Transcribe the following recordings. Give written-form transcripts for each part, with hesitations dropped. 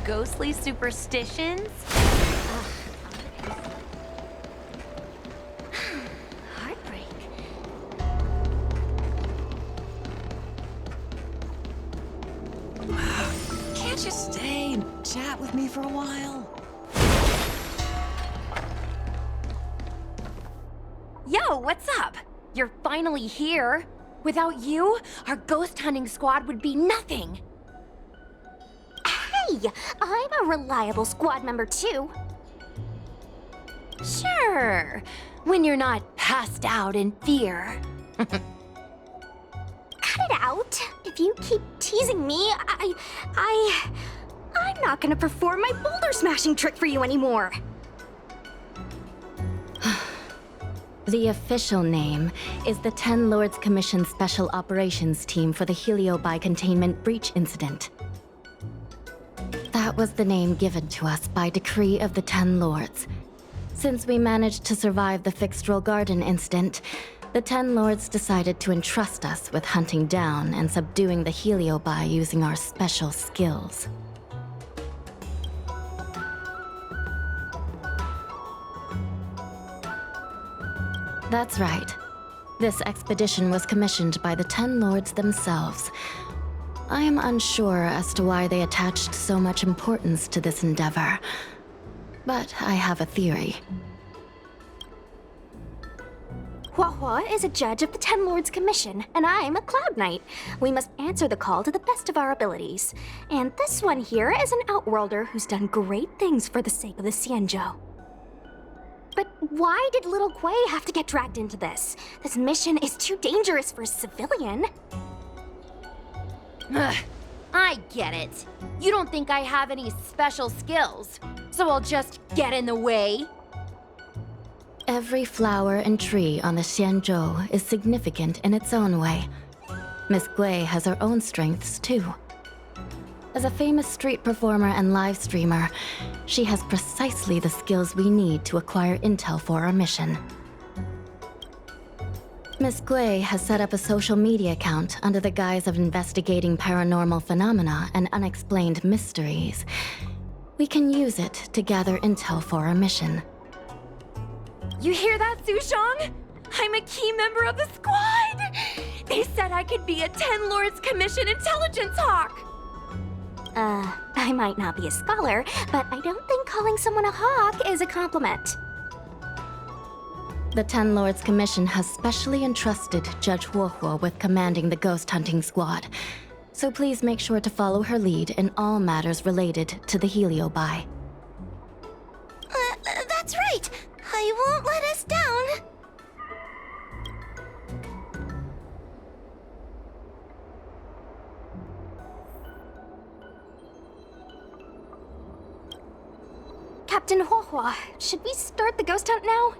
ghostly superstitions? Heartbreak. Can't you stay and chat with me for a while? Yo, what's up? You're finally here. Without you, our ghost hunting squad would be nothing. Hey, I'm a reliable squad member too. Sure, when you're not passed out in fear. Cut it out. If you keep teasing me, I'm not gonna perform my boulder smashing trick for you anymore. The official name is the Ten Lords Commission Special Operations Team for the Heliobi Containment Breach Incident. That was the name given to us by decree of the Ten Lords. Since we managed to survive the Fixedral Garden incident, the Ten Lords decided to entrust us with hunting down and subduing the Heliobi using our special skills. That's right. This expedition was commissioned by the Ten Lords themselves. I am unsure as to why they attached so much importance to this endeavor, but I have a theory. Huahua is a judge of the Ten Lords Commission, and I'm a Cloud Knight. We must answer the call to the best of our abilities. And this one here is an Outworlder who's done great things for the sake of the Xianzhou. But why did little Kuei have to get dragged into this? This mission is too dangerous for a civilian. Ugh, I get it. You don't think I have any special skills, so I'll just get in the way? Every flower and tree on the Xianzhou is significant in its own way. Miss Gui has her own strengths, too. As a famous street performer and live streamer, she has precisely the skills we need to acquire intel for our mission. Miss Gui has set up a social media account under the guise of investigating paranormal phenomena and unexplained mysteries. We can use it to gather intel for our mission. You hear that, Sushong? I'm a key member of the squad! They said I could be a Ten Lords Commission intelligence hawk! I might not be a scholar, but I don't think calling someone a hawk is a compliment. The Ten Lords Commission has specially entrusted Judge Huohuo with commanding the ghost hunting squad, so please make sure to follow her lead in all matters related to the Heliobi. That's right. I won't let us down. Captain Huohua, should we start the ghost hunt now?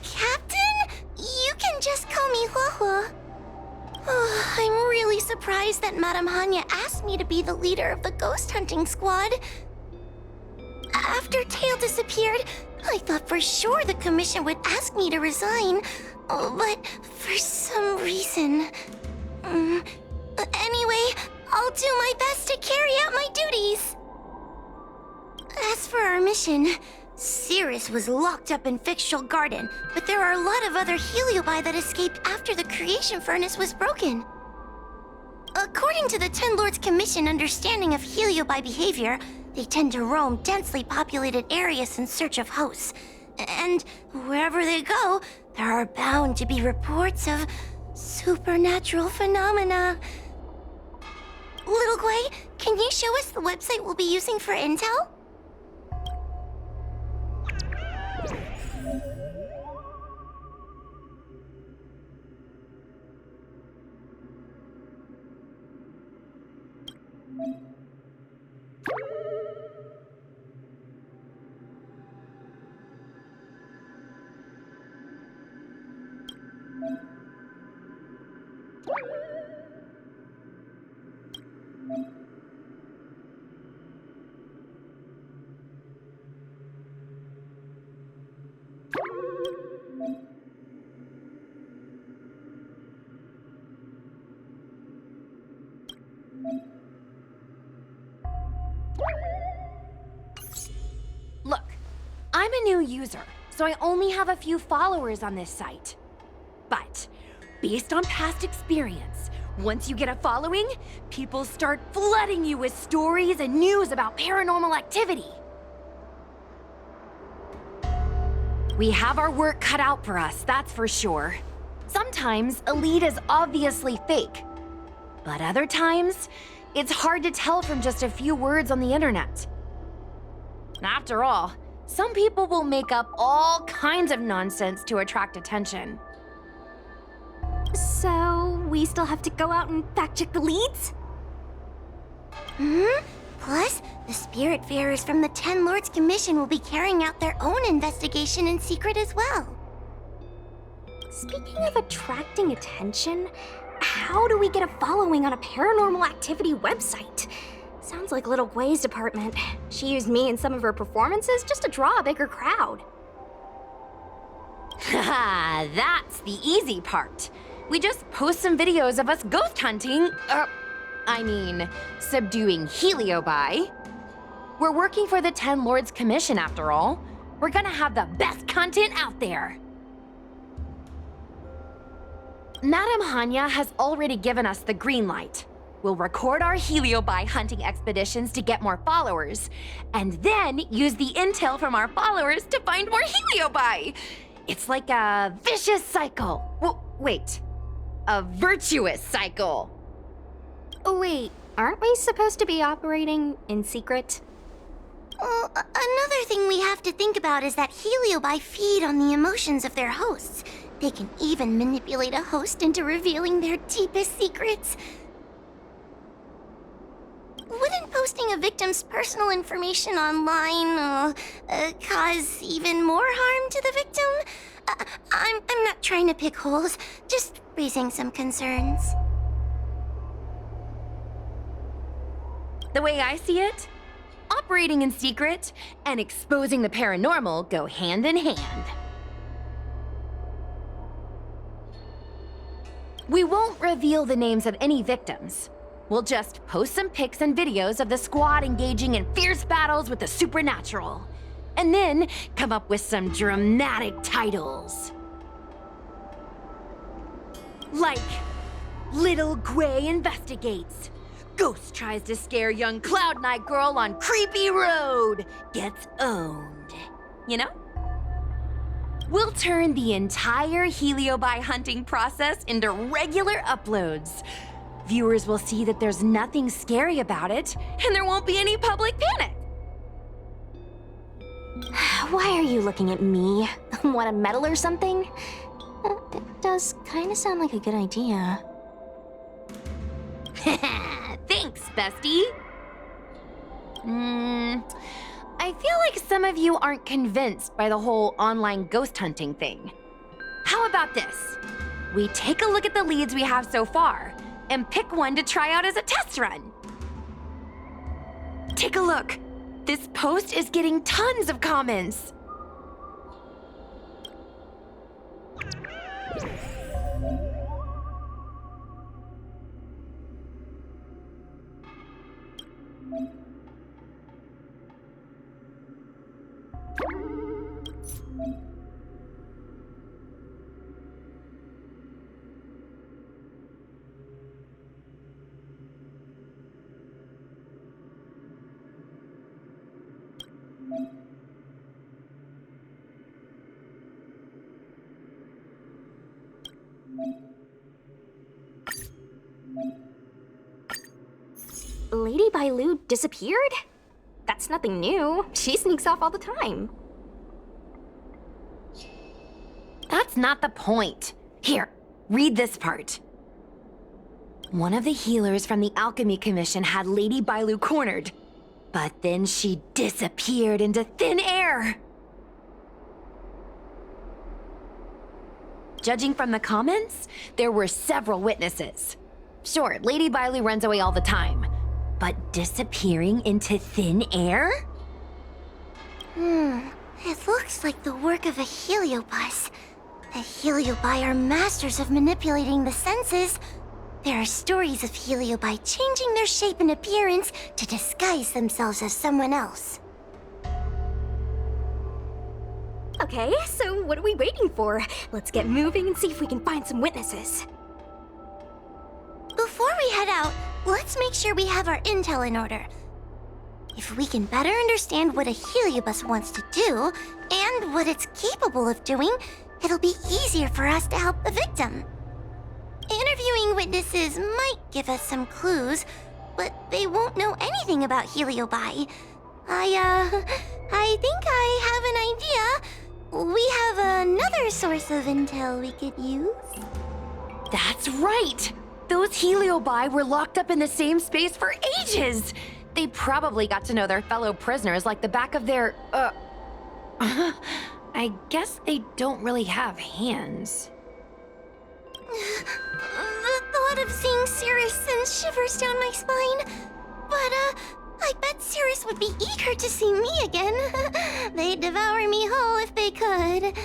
Captain? You can just call me Huohua. Oh, I'm really surprised that Madame Hanya asked me to be the leader of the ghost hunting squad. After Tail disappeared, I thought for sure the commission would ask me to resign. But for some reason... Anyway, I'll do my best to carry out my duties. As for our mission, Cirrus was locked up in Fixedral Garden, but there are a lot of other Heliobi that escaped after the creation furnace was broken. According to the Ten Lords Commission understanding of Heliobi behavior, they tend to roam densely populated areas in search of hosts. And wherever they go, there are bound to be reports of supernatural phenomena. Little Gui, can you show us the website we'll be using for intel? user, so I only have a few followers on this site. But, based on past experience, once you get a following, people start flooding you with stories and news about paranormal activity. We have our work cut out for us, that's for sure. Sometimes a lead is obviously fake, but other times, it's hard to tell from just a few words on the internet. After all, some people will make up all kinds of nonsense to attract attention. So, we still have to go out and fact-check the leads? Plus, the Spiritfarers from the Ten Lords Commission will be carrying out their own investigation in secret as well. Speaking of attracting attention, how do we get a following on a paranormal activity website? Sounds like Little Gwei's department. She used me in some of her performances just to draw a bigger crowd. Haha, that's the easy part. We just post some videos of us ghost hunting, subduing heliobi. We're working for the Ten Lords Commission after all. We're gonna have the best content out there. Madame Hanya has already given us the green light. We'll record our heliobi hunting expeditions to get more followers, and then use the intel from our followers to find more heliobi. It's like a vicious cycle. Wait, a virtuous cycle. Oh wait, aren't we supposed to be operating in secret? Well, another thing we have to think about is that heliobi feed on the emotions of their hosts. They can even manipulate a host into revealing their deepest secrets. Wouldn't posting a victim's personal information online cause even more harm to the victim? I'm not trying to pick holes, just raising some concerns. The way I see it, operating in secret and exposing the paranormal go hand in hand. We won't reveal the names of any victims. We'll just post some pics and videos of the squad engaging in fierce battles with the supernatural. And then come up with some dramatic titles. Like, Little Gwei investigates. Ghost tries to scare young Cloud Knight girl on creepy road. Gets owned. You know? We'll turn the entire heliobi hunting process into regular uploads. Viewers will see that there's nothing scary about it, and there won't be any public panic. Why are you looking at me? Want a medal or something? It does kind of sound like a good idea. Thanks, bestie. I feel like some of you aren't convinced by the whole online ghost hunting thing. How about this? We take a look at the leads we have so far and pick one to try out as a test run. Take a look. This post is getting tons of comments. Lady Bailu disappeared? That's nothing new. She sneaks off all the time. That's not the point. Here, read this part. One of the healers from the Alchemy Commission had Lady Bailu cornered, but then she disappeared into thin air. Judging from the comments, there were several witnesses. Sure, Lady Bailu runs away all the time, but disappearing into thin air? It looks like the work of a heliobus. The heliobi are masters of manipulating the senses. There are stories of heliobi changing their shape and appearance to disguise themselves as someone else. Okay, so what are we waiting for? Let's get moving and see if we can find some witnesses. Before we head out, let's make sure we have our intel in order. If we can better understand what a heliobus wants to do, and what it's capable of doing, it'll be easier for us to help the victim. Interviewing witnesses might give us some clues, but they won't know anything about heliobi. I think I have an idea. We have another source of intel we could use. That's right! Those heliobi were locked up in the same space for ages! They probably got to know their fellow prisoners like the back of their, I guess they don't really have hands. The thought of seeing Cirrus sends shivers down my spine. But, I bet Cirrus would be eager to see me again. They'd devour me whole if they could.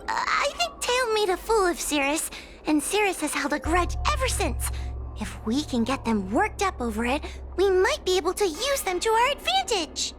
I think Tail made a fool of Cirrus, and Cirrus has held a grudge ever since. If we can get them worked up over it, we might be able to use them to our advantage.